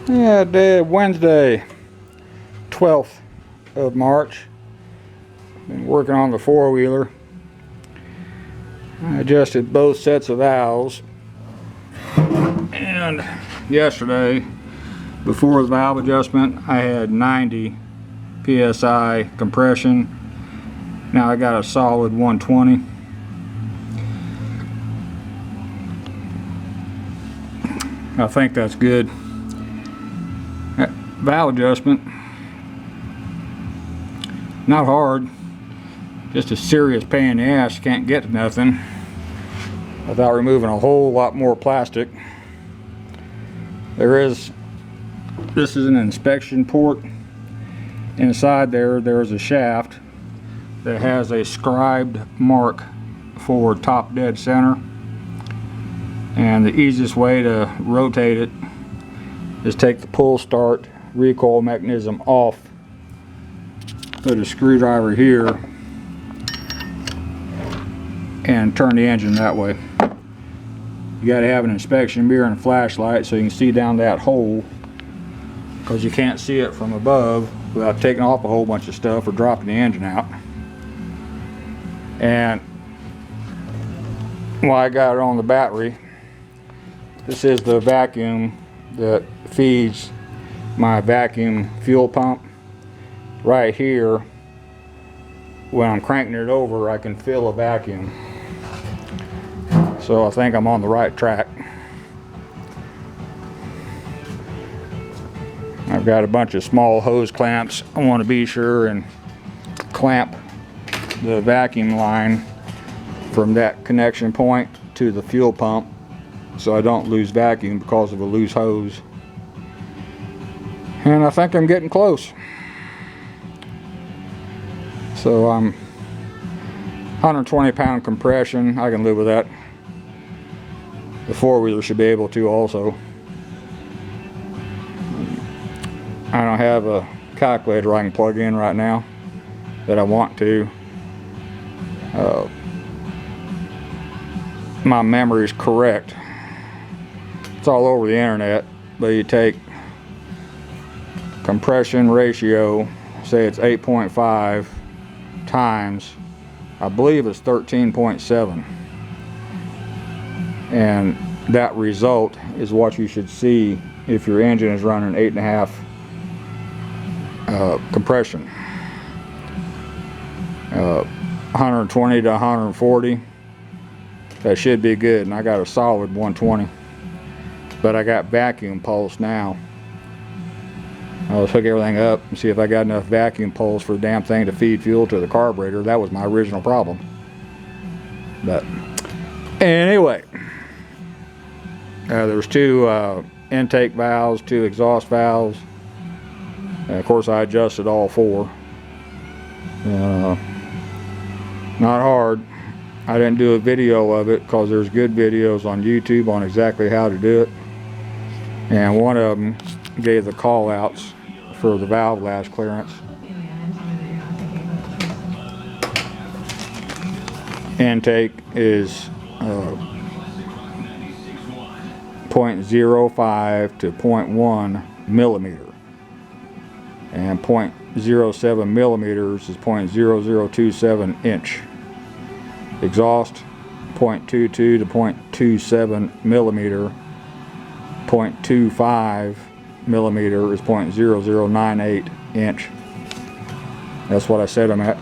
Yeah, Wednesday, 12th of March. Been working on the four-wheeler. I adjusted both sets of valves. And yesterday, before the valve adjustment, I had 90 PSI compression. Now I got a solid 120. I think that's good. That valve adjustment, not hard, just a serious pain in the ass. You can't get to nothing without removing a whole lot more plastic. This is an inspection port. Inside there's a shaft that has a scribed mark for top dead center. And the easiest way to rotate it is take the pull start recoil mechanism off, put a screwdriver here, and turn the engine that way. You got to have an inspection mirror and a flashlight so you can see down that hole, because you can't see it from above without taking off a whole bunch of stuff or dropping the engine out. And while I got it on the battery, this is the vacuum that feeds my vacuum fuel pump. Right here, when I'm cranking it over, I can feel a vacuum. So I think I'm on the right track. I've got a bunch of small hose clamps. I want to be sure and clamp the vacuum line from that connection point to the fuel pump, so I don't lose vacuum because of a loose hose. And I think I'm getting close. So I'm 120 pound compression. I can live with that. The four-wheeler should be able to also. I don't have a calculator I can plug in right now that I want to. My memory is correct. It's all over the internet, but you take compression ratio, say it's 8.5 times, I believe it's 13.7, and that result is what you should see if your engine is running 8.5 compression. 120 to 140, that should be good, and I got a solid 120. But I got vacuum pulse now. I'll hook everything up and see if I got enough vacuum pulse for the damn thing to feed fuel to the carburetor. That was my original problem. But anyway, there's two intake valves, two exhaust valves. And of course I adjusted all four. Not hard. I didn't do a video of it because there's good videos on YouTube on exactly how to do it. And one of them gave the call outs for the valve latch clearance. Intake is 0.05 to 0.1 millimeter. And 0.07 millimeters is 0.0027 inch. Exhaust 0.22 to 0.27 millimeter. 0.25 millimeter is 0.0098 inch. That's what I said I'm at.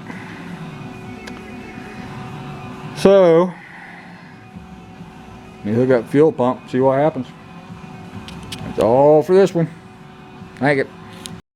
So let me hook up fuel pump, see what happens. That's all for this one. Thank you.